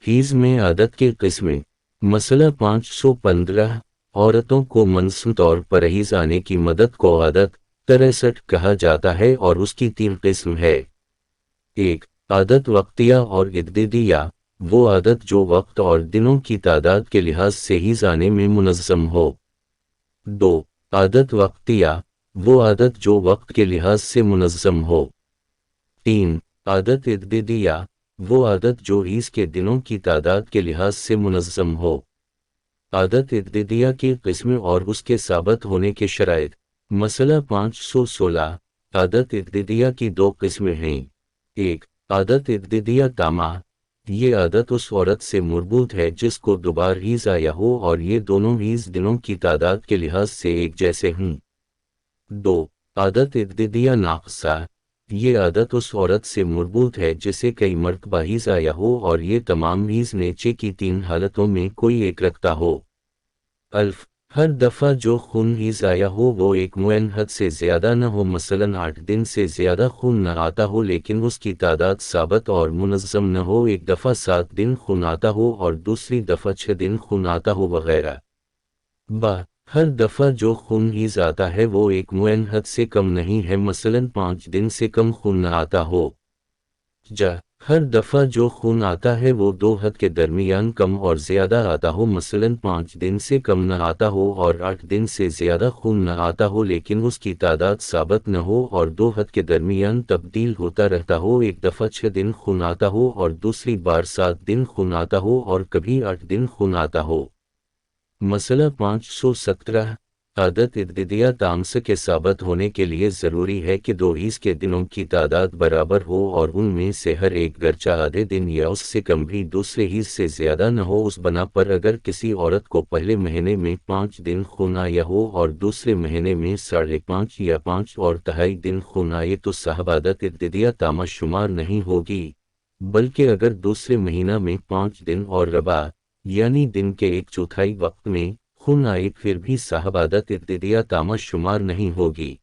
حیض میں عادت کی قسمیں۔ مسئلہ 515 عورتوں کو منظم طور پر حیض آنے کی مدت کو عادت 63 کہا جاتا ہے اور اس کی 3 قسم ہے۔ 1. عادت وقتیہ اور عددیہ، وہ عادت جو وقت اور دنوں کی تعداد کے لحاظ سے حیض آنے میں منظم ہو۔ 2. عادت وقتیہ، وہ عادت جو وقت کے لحاظ سے منظم ہو۔ 3. عادت عددیہ، وہ عادت جو حیض کے دنوں کی تعداد کے لحاظ سے منظم ہو۔ عادت عددیہ کی قسمیں اور اس کے ثابت ہونے کے شرائط۔ مسئلہ 516 عادت عددیہ کی 2 قسمیں ہیں۔ 1. عادت عددیہ تامہ، یہ عادت اس عورت سے مربوط ہے جس کو دوبار حیض آیا ہو اور یہ دونوں حیض دنوں کی تعداد کے لحاظ سے ایک جیسے ہوں۔ 2. عادت عددیہ ناقصہ، یہ عادت اس عورت سے مربوط ہے جسے کئی مرتبہ حیض آیا ہو اور یہ تمام حیض نیچے کی 3 حالتوں میں کوئی ایک رکھتا ہو۔ الف، ہر دفعہ جو خون حیض آیا ہو وہ ایک معین حد سے زیادہ نہ ہو، مثلاً 8 دن سے زیادہ خون نہ آتا ہو لیکن اس کی تعداد ثابت اور منظم نہ ہو، ایک دفعہ 7 دن خون آتا ہو اور دوسری دفعہ 6 دن خون آتا ہو وغیرہ۔ با، ہر دفعہ جو خون حیض آتا ہے وہ ایک معین حد سے کم نہیں ہے، مثلاً 5 دن سے کم خون نہ آتا ہو۔ جا، ہر دفعہ جو خون آتا ہے وہ 2 حد کے درمیان کم اور زیادہ آتا ہو، مثلاً 5 دن سے کم نہ آتا ہو اور 8 دن سے زیادہ خون نہ آتا ہو لیکن اس کی تعداد ثابت نہ ہو اور 2 حد کے درمیان تبدیل ہوتا رہتا ہو، ایک دفعہ 6 دن خون آتا ہو اور دوسری بار 7 دن خون آتا ہو اور کبھی 8 دن خون آتا ہو۔ مسئلہ 517 عادت عددیہ تامسہ کے ثابت ہونے کے لیے ضروری ہے کہ 2 حیض کے دنوں کی تعداد برابر ہو اور ان میں سے ہر ایک گرچہ آدھے دن یا اس سے کم بھی دوسرے حیض سے زیادہ نہ ہو۔ اس بنا پر اگر کسی عورت کو پہلے مہینے میں 5 دن خون آیا ہو اور دوسرے مہینے میں 5.5 یا 5.25 دن خون آئے تو صاحب عادت عددیہ تامہ شمار نہیں ہوگی، بلکہ اگر دوسرے مہینہ میں 5 دن اور ربع یعنی دن کے 1/4 وقت میں خون آئے پھر بھی صاحب عادت عددیہ تامہ شمار نہیں ہوگی،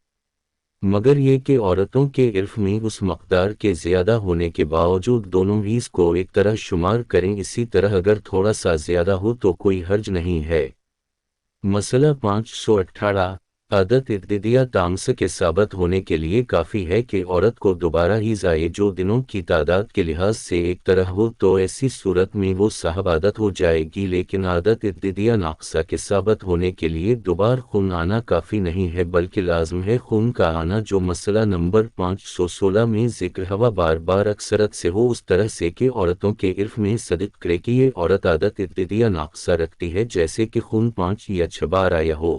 مگر یہ کہ عورتوں کے عرف میں اس مقدار کے زیادہ ہونے کے باوجود دونوں حیض کو ایک طرح شمار کریں، اسی طرح اگر تھوڑا سا زیادہ ہو تو کوئی حرج نہیں ہے۔ مسئلہ 518 عادت عددیہ تامسہ کے ثابت ہونے کے لیے کافی ہے کہ عورت کو دوبارہ حیض آئے جو دنوں کی تعداد کے لحاظ سے ایک طرح ہو، تو ایسی صورت میں وہ صاحب عادت ہو جائے گی، لیکن عادت عددیہ ناقصہ کے ثابت ہونے کے لیے دوبار خون آنا کافی نہیں ہے بلکہ لازم ہے خون کا آنا، جو مسئلہ نمبر 516 میں ذکر ہوا بار بار اکثرت سے ہو، اس طرح سے کہ عورتوں کے عرف میں صدق کرے کہ یہ عورت عادت عددیہ ناقصہ رکھتی ہے، جیسے کہ خون 5 یا 6 بار آیا ہو۔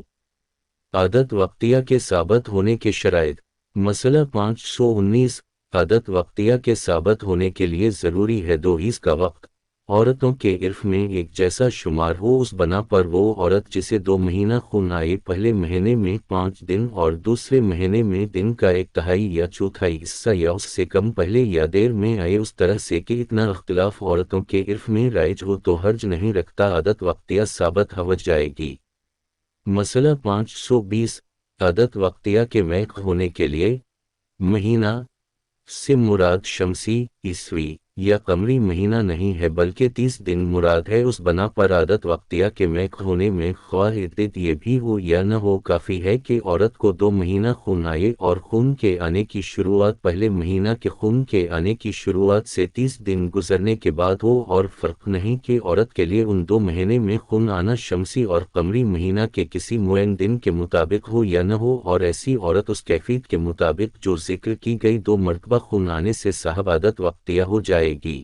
عادت وقتیہ کے ثابت ہونے کے شرائط۔ مسئلہ 519 عادت وقتیہ کے ثابت ہونے کے لیے ضروری ہے 2 حیض کا وقت عورتوں کے عرف میں ایک جیسا شمار ہو، اس بنا پر وہ عورت جسے 2 مہینہ خون آئے پہلے مہینے میں 5 دن اور دوسرے مہینے میں دن کا 1/3 یا 1/4 حصہ یا اس سے کم پہلے یا دیر میں آئے، اس طرح سے کہ اتنا اختلاف عورتوں کے عرف میں رائج ہو تو حرج نہیں رکھتا، عادت وقتیہ ثابت ہو جائے گی۔ مسئلہ 520 عادت وقتیہ کے محق ہونے کے لیے مہینہ سے مراد شمسی، عیسوی یا قمری مہینہ نہیں ہے بلکہ 30 دن مراد ہے، اس بنا پر عادت وقتیہ کے محق ہونے میں خواہ عدت یہ بھی ہو یا نہ ہو کافی ہے کہ عورت کو 2 مہینہ خون آئے اور خون کے آنے کی شروعات پہلے مہینہ کے خون کے آنے کی شروعات سے 30 دن گزرنے کے بعد ہو، اور فرق نہیں کہ عورت کے لیے ان 2 مہینے میں خون آنا شمسی اور قمری مہینہ کے کسی معین دن کے مطابق ہو یا نہ ہو، اور ایسی عورت اس کیفیت کے مطابق جو ذکر کی گئی 2 مرتبہ خون آنے سے صاحب عادت وقتیہ ہو جائے گی۔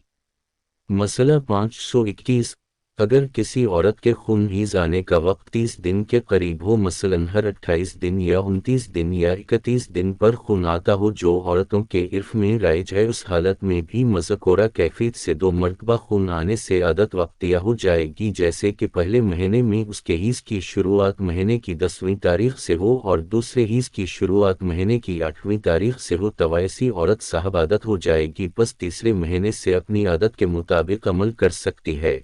مسئلہ 521 اگر کسی عورت کے خون حیض آنے کا وقت 30 دن کے قریب ہو، مثلاً ہر 28 دن یا 29 دن یا 31 دن پر خون آتا ہو جو عورتوں کے عرف میں رائج ہے، اس حالت میں بھی مذکورہ کیفیت سے 2 مرتبہ خون آنے سے عادت وقتیہ ہو جائے گی، جیسے کہ پہلے مہینے میں اس کے حیض کی شروعات مہینے کی 10ویں تاریخ سے ہو اور دوسرے حیض کی شروعات مہینے کی 8ویں تاریخ سے ہو، تو ایسی عورت صاحب عادت ہو جائے گی، بس تیسرے مہینے سے اپنی عادت کے مطابق عمل کر سکتی ہے۔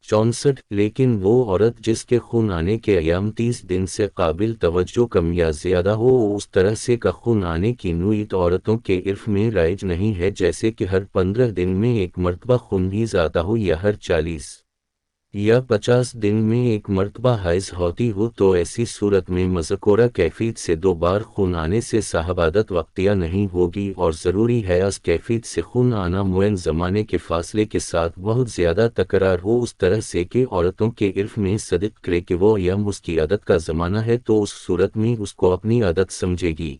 64 لیکن وہ عورت جس کے خون آنے کے ایام 30 دن سے قابل توجہ کم یا زیادہ ہو، اس طرح سے کا خون آنے کی نوعیت عورتوں کے عرف میں رائج نہیں ہے، جیسے کہ ہر 15 دن میں ایک مرتبہ خون حیض آتا ہو یا ہر 40 یا 50 دن میں ایک مرتبہ حیض ہوتی ہو، تو ایسی صورت میں مذکورہ کیفیت سے 2 بار خون آنے سے صاحب عادت وقتیہ نہیں ہوگی، اور ضروری ہے اس کیفیت سے خون آنا معین زمانے کے فاصلے کے ساتھ بہت زیادہ تکرار ہو، اس طرح سے کہ عورتوں کے عرف میں صدق کرے کہ وہ ایام اس کی عادت کا زمانہ ہے، تو اس صورت میں اس کو اپنی عادت سمجھے گی۔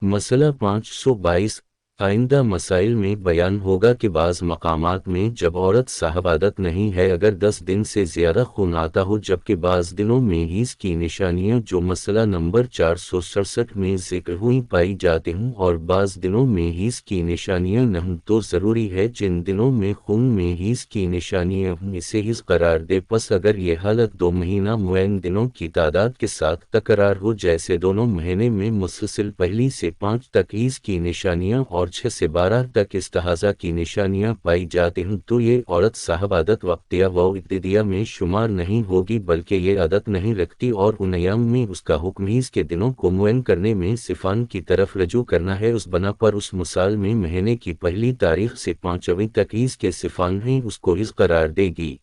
مسئلہ 522 آئندہ مسائل میں بیان ہوگا کہ بعض مقامات میں جب عورت صاحب عادت نہیں ہے اگر 10 دن سے زیادہ خون آتا ہو، جبکہ بعض دنوں میں حیض کی نشانیاں جو مسئلہ نمبر 467 میں ذکر ہوئی پائی جاتی ہوں، اور بعض دنوں میں حیض کی نشانیاں نہ ہوں، تو ضروری ہے جن دنوں میں خون میں حیض کی نشانیاں ہوں اسے حیض قرار دے۔ پس اگر یہ حالت 2 مہینہ معین دنوں کی تعداد کے ساتھ تکرار ہو، جیسے دونوں مہینے میں مسلسل پہلی سے 5 تک حیض کی نشانیاں اور 6 سے 12 تک استحاضہ کی نشانیاں پائی جاتی ہوں، تو یہ عورت صاحب عادت وقتیہ و ابتدیہ میں شمار نہیں ہوگی، بلکہ یہ عادت نہیں رکھتی، اور ان ایام میں اس کا حکم حیض کے دنوں کو معین کرنے میں صفان کی طرف رجوع کرنا ہے۔ اس بنا پر اس مثال میں مہینے کی پہلی تاریخ سے 5ویں تک حیض کے صفان ہیں اس کو حیض قرار دے گی۔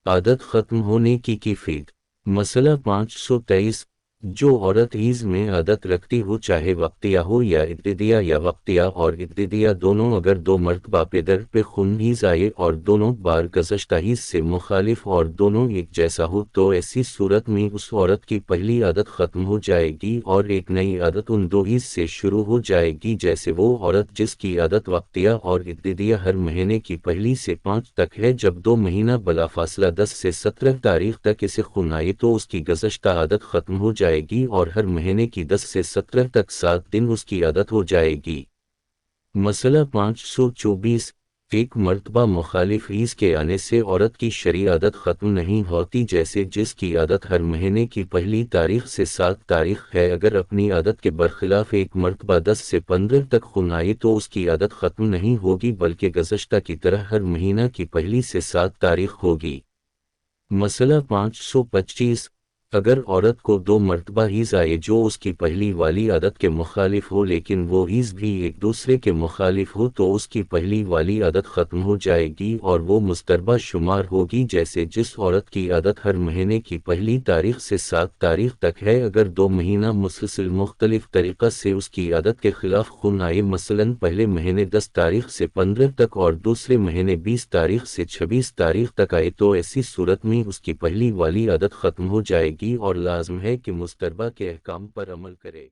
عادت ختم ہونے کی کیفیت۔ مسئلہ 523 جو عورت حیض میں عادت رکھتی ہو، چاہے وقتیہ ہو یا ابتدیہ یا وقتیہ اور ابتدیہ دونوں، اگر 2 مرتبہ پیدر پہ خون حیض آئے اور دونوں بار گزشتہ حیض سے مخالف اور دونوں ایک جیسا ہو، تو ایسی صورت میں اس عورت کی پہلی عادت ختم ہو جائے گی اور ایک نئی عادت ان 2 حیض سے شروع ہو جائے گی، جیسے وہ عورت جس کی عادت وقتیہ اور ابتدیہ ہر مہینے کی پہلی سے 5 تک ہے، جب 2 مہینہ بلا فاصلہ 10 سے 17 تاریخ تک اسے خون آئے تو اس کی گزشتہ عادت ختم ہو جائے گی، اور ہر مہینے کی 10 سے 17 تک 7 دن اس کی عادت ہو جائے گی۔ مسئلہ 524 ایک مرتبہ مخالف حیض کے آنے سے عورت کی شرعی عادت ختم نہیں ہوتی، جیسے جس کی عادت ہر مہینے کی پہلی تاریخ سے 7 تاریخ ہے، اگر اپنی عادت کے برخلاف ایک مرتبہ 10 سے 15 تک خون آئے تو اس کی عادت ختم نہیں ہوگی، بلکہ گزشتہ کی طرح ہر مہینہ کی پہلی سے 7 تاریخ ہوگی۔ مسئلہ 525 اگر عورت کو 2 مرتبہ حیض آئے جو اس کی پہلی والی عادت کے مخالف ہو، لیکن وہ حیض بھی ایک دوسرے کے مخالف ہو، تو اس کی پہلی والی عادت ختم ہو جائے گی اور وہ مضطربہ شمار ہوگی، جیسے جس عورت کی عادت ہر مہینے کی پہلی تاریخ سے 7 تاریخ تک ہے، اگر 2 مہینہ مسلسل مختلف طریقہ سے اس کی عادت کے خلاف خون آئے، مثلاً پہلے مہینے 10 تاریخ سے 15 تک اور دوسرے مہینے 20 تاریخ سے 26 تاریخ تک آئے، تو ایسی صورت میں اس کی پہلی والی عادت ختم ہو جائے گی اور لازم ہے کہ مضطربہ کے احکام پر عمل کرے۔